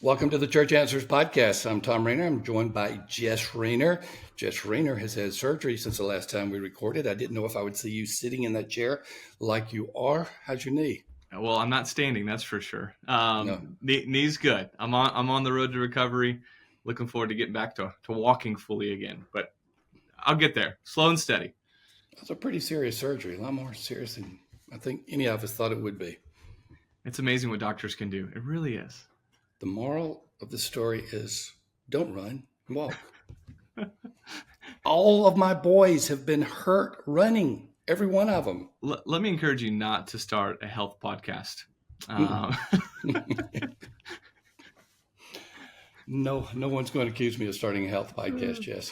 Welcome to the Church Answers podcast. I'm Thom Rainer. I'm joined by Jess Rainer. Jess Rainer has had surgery since the last time we recorded. I didn't know if I would see you sitting in that chair like you are. How's your knee? Well, I'm not standing, that's for sure. No, Knee's good. I'm on the road to recovery. Looking forward to getting back to walking fully again. But I'll get there, slow and steady. it's a pretty serious surgery, a lot more serious than I think any of us thought it would be. It's amazing what doctors can do. It really is. The moral of the story is don't run, walk. All of my boys have been hurt running, every one of them. Let me encourage you not to start a health podcast. No one's going to accuse me of starting a health podcast, Jess.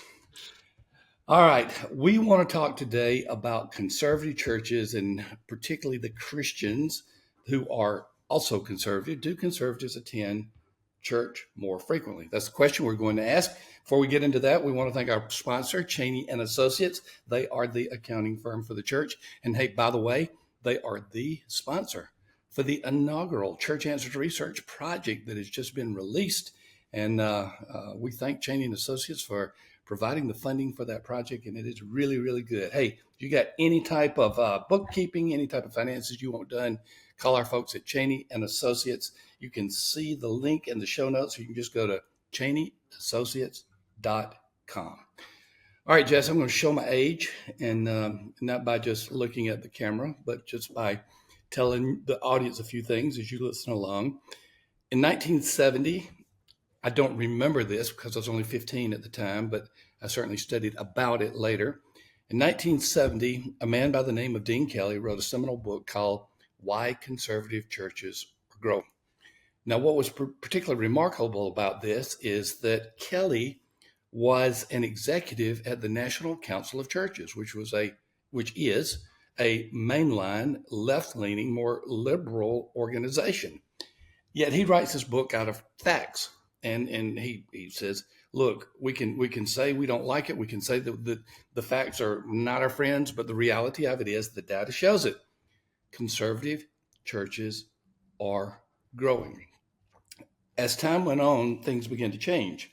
All right. We want to talk today about conservative churches and particularly the Christians who are also conservative. Do conservatives attend church more frequently? That's the question we're going to ask. Before we get into that, we want to thank our sponsor, Cheney and Associates. They are the accounting firm for the church. And hey, by the way, they are the sponsor for the inaugural Church Answers Research project that has just been released. And we thank Cheney and Associates for providing the funding for that project, and it is really, really good. Hey, if you got any type of bookkeeping, any type of finances you want done, call our folks at Cheney and Associates. You can see the link in the show notes. You can just go to CheneyAssociates.com. All right, Jess, I'm going to show my age, and not by just looking at the camera, but just by telling the audience a few things as you listen along. In 1970, I don't remember this because I was only 15 at the time, but I certainly studied about it later. In 1970, a man by the name of Dean Kelley wrote a seminal book called Why Conservative Churches Are Growing. Now, what was particularly remarkable about this is that Kelley was an executive at the National Council of Churches, which is a mainline, left-leaning, more liberal organization. Yet he writes this book out of facts. And he says, look, we can say we don't like it. We can say that the facts are not our friends, but the reality of it is the data shows it. Conservative churches are growing. As time went on, things began to change.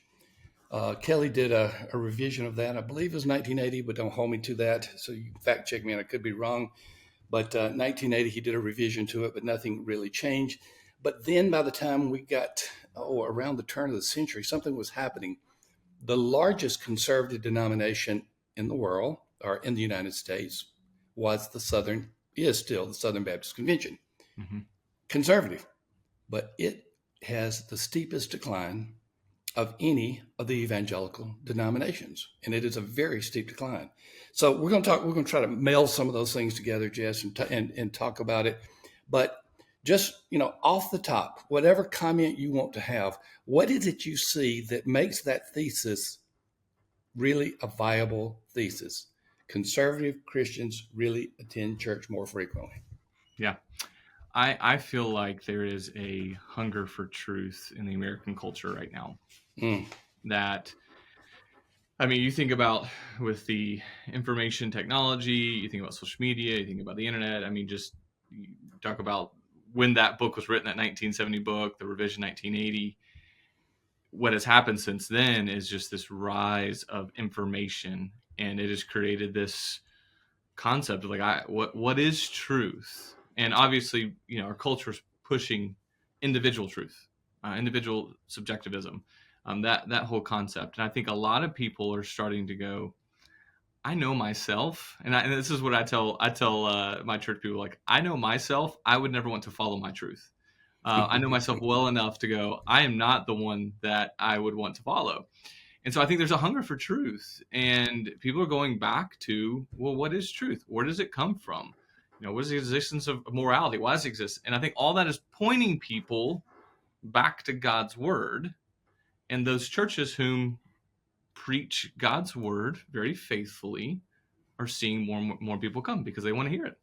Kelley did a revision of that. I believe it was 1980, but don't hold me to that. So you can fact check me, and I could be wrong. But 1980, he did a revision to it, but nothing really changed. But then by the time we got around the turn of the century, something was happening. The largest conservative denomination in the world, or in the United States, is still the Southern Baptist Convention. Mm-hmm. Conservative, but it has the steepest decline of any of the evangelical denominations. And it is a very steep decline. So we're going to try to meld some of those things together, Jess, and talk about it. But just, off the top, whatever comment you want to have, what is it you see that makes that thesis really a viable thesis? Conservative Christians really attend church more frequently. Yeah. I feel like there is a hunger for truth in the American culture right now. You think about with the information technology, you think about social media, you think about the internet. Just you talk about when that book was written, that 1970 book, the revision 1980. What has happened since then is just this rise of information, and it has created this concept of what is truth? And obviously, our culture is pushing individual truth, individual subjectivism, that whole concept. And I think a lot of people are starting to go, I know myself, and this is what I tell my church people. Like, I know myself. I would never want to follow my truth. I know myself well enough to go, I am not the one that I would want to follow. And so I think there's a hunger for truth, and people are going back to, well, what is truth? Where does it come from? What is the existence of morality? Why does it exist? And I think all that is pointing people back to God's word, and those churches whom preach God's word very faithfully are seeing more people come because they want to hear it.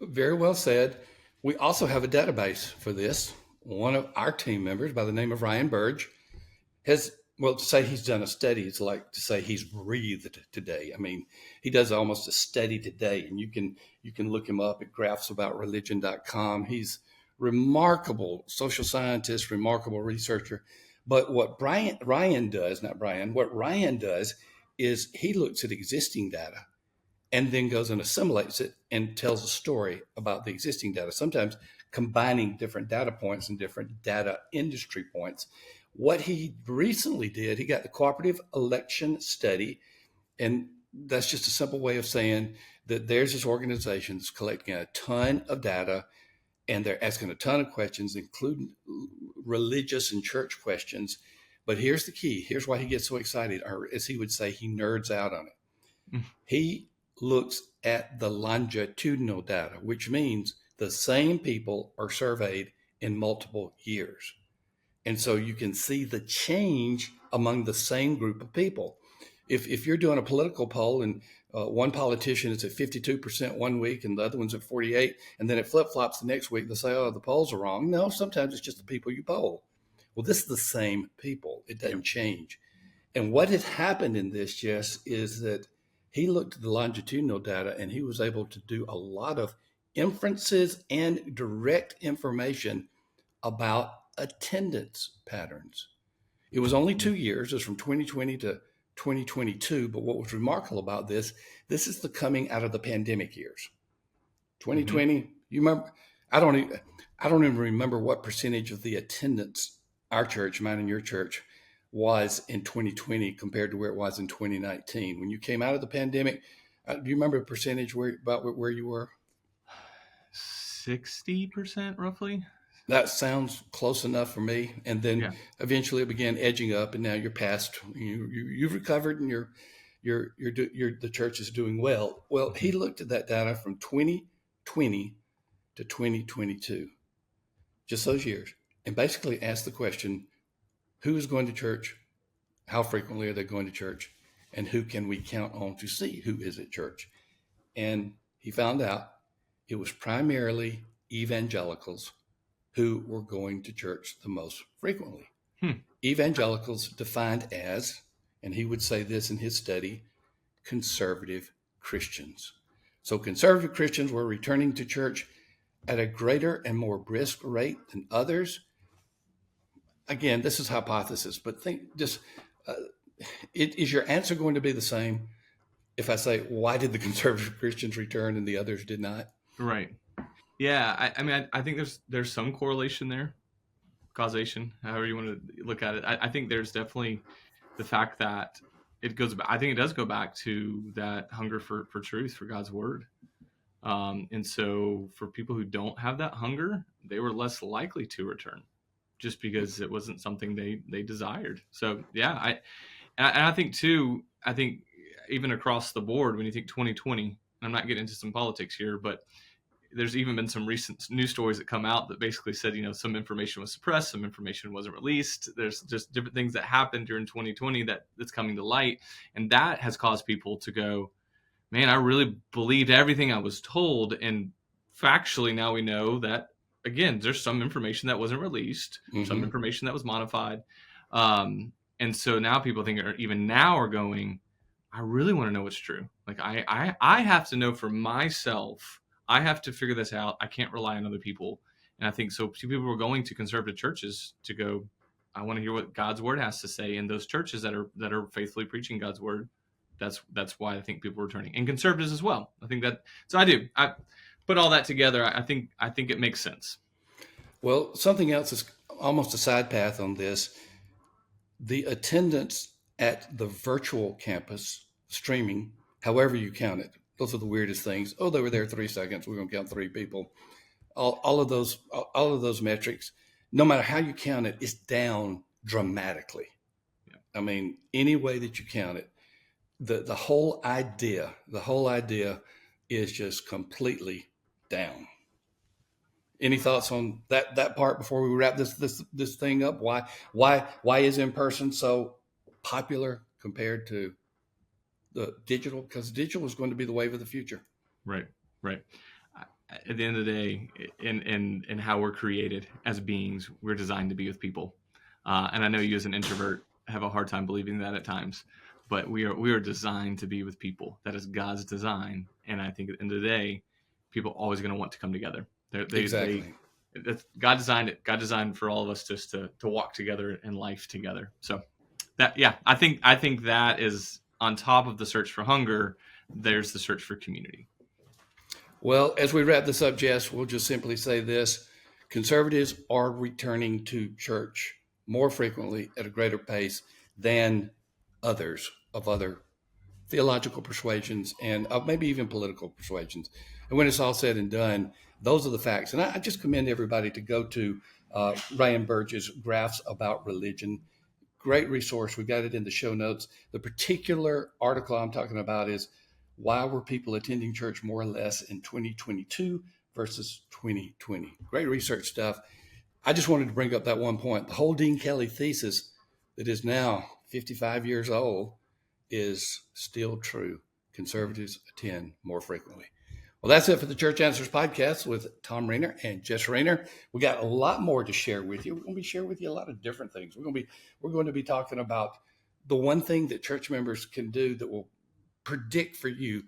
Very well said. We also have a database for this. One of our team members by the name of Ryan Burge has, to say he's done a study, it's like to say he's breathed today. He does almost a study today, and you can look him up at graphsaboutreligion.com. He's remarkable social scientist, remarkable researcher. But what Ryan does, not Brian, what Ryan does is he looks at existing data and then goes and assimilates it and tells a story about the existing data, sometimes combining different data points and different data industry points. What he recently did, he got the cooperative election study, and that's just a simple way of saying that there's this organization that's collecting a ton of data and they're asking a ton of questions, including religious and church questions. But here's the key. Here's why he gets so excited, or as he would say, he nerds out on it. He looks at the longitudinal data, which means the same people are surveyed in multiple years. And so you can see the change among the same group of people. If you're doing a political poll and one politician is at 52% one week and the other one's at 48, and then it flip-flops the next week, they say, oh, the polls are wrong. No, sometimes it's just the people you poll. Well, this is the same people. It doesn't change. And what had happened in this, Jess, is that he looked at the longitudinal data and he was able to do a lot of inferences and direct information about attendance patterns. It was only 2 years, it was from 2020 to 2022. But what was remarkable about this is the coming out of the pandemic years. 2020, you remember? I don't even remember what percentage of the attendance our church, mine and your church, was in 2020 compared to where it was in 2019. When you came out of the pandemic, do you remember a percentage about where you were? 60% roughly. That sounds close enough for me. And then Yeah. eventually it began edging up, and now you're past. You've recovered, and the church is doing well. Well, he looked at that data from 2020 to 2022, just those years, and basically asked the question: who is going to church? How frequently are they going to church? And who can we count on to see who is at church? And he found out it was primarily evangelicals who were going to church the most frequently. Evangelicals defined as, and he would say this in his study, conservative Christians. So conservative Christians were returning to church at a greater and more brisk rate than others. Again, this is hypothesis, but think just, is your answer going to be the same if I say, why did the conservative Christians return and the others did not? Right. Yeah. I mean, I think there's some correlation there, causation, however you want to look at it. I think there's definitely the fact that it goes back. I think it does go back to that hunger for truth, for God's word. And so for people who don't have that hunger, they were less likely to return just because it wasn't something they desired. So yeah, I think too, I think even across the board, when you think 2020, I'm not getting into some politics here, but there's even been some recent news stories that come out that basically said, some information was suppressed, some information wasn't released. There's just different things that happened during 2020 that's coming to light. And that has caused people to go, man, I really believed everything I was told. And factually, now we know that, again, there's some information that wasn't released, some information that was modified. And so now people think, or even now are going, I really want to know what's true. Like I have to know for myself. I have to figure this out. I can't rely on other people. And I think so people were going to conservative churches to go, I want to hear what God's word has to say. And those churches that are faithfully preaching God's word, that's why I think people are returning. And conservatives as well. I think that, so I put all that together. I think it makes sense. Well, something else is almost a side path on this. The attendance at the virtual campus streaming, however you count it, those are the weirdest things. Oh, they were there 3 seconds. We're going to count 3 people. All of those metrics, no matter how you count it, is down dramatically. Yeah. I mean, any way that you count it, the whole idea is just completely down. Any thoughts on that part before we wrap this thing up? Why is in person so popular compared to the digital? Because digital is going to be the wave of the future. Right. At the end of the day, in how we're created as beings, we're designed to be with people. And I know you as an introvert have a hard time believing that at times, but we are designed to be with people. That is God's design. And I think at the end of the day, people are always going to want to come together. Exactly. God designed it. God designed for all of us just to walk together in life together. So that, yeah, I think that is on top of the search for hunger. There's the search for community. Well, as we wrap this up, Jess, we'll just simply say this: conservatives are returning to church more frequently at a greater pace than others of other theological persuasions and maybe even political persuasions. And when it's all said and done, those are the facts. And I just commend everybody to go to Ryan Burge's Graphs About Religion. Great resource. We got it in the show notes. The particular article I'm talking about is why were people attending church more or less in 2022 versus 2020. Great research stuff. I just wanted to bring up that one point. The whole Dean Kelley thesis that is now 55 years old is still true. Conservatives attend more frequently. Well, that's it for the Church Answers podcast with Thom Rainer and Jess Rainer. We got a lot more to share with you. We're going to be sharing with you a lot of different things. We're going to be talking about the one thing that church members can do that will predict for you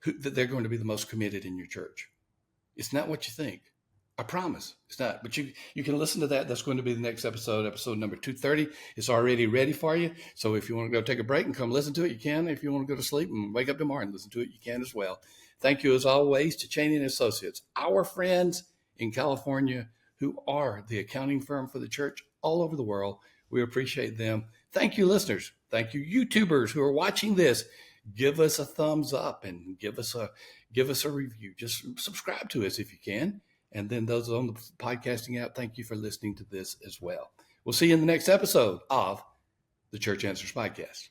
that they're going to be the most committed in your church. It's not what you think. I promise it's not, but you can listen to that. That's going to be the next episode number 230. It's already ready for you. So if you want to go take a break and come listen to it, you can. If you want to go to sleep and wake up tomorrow and listen to it, you can as well. Thank you as always to Cheney and Associates, our friends in California who are the accounting firm for the church all over the world. We appreciate them. Thank you, listeners. Thank you, YouTubers who are watching this. Give us a thumbs up and give us a review. Just subscribe to us if you can. And then those on the podcasting app, thank you for listening to this as well. We'll see you in the next episode of the Church Answers Podcast.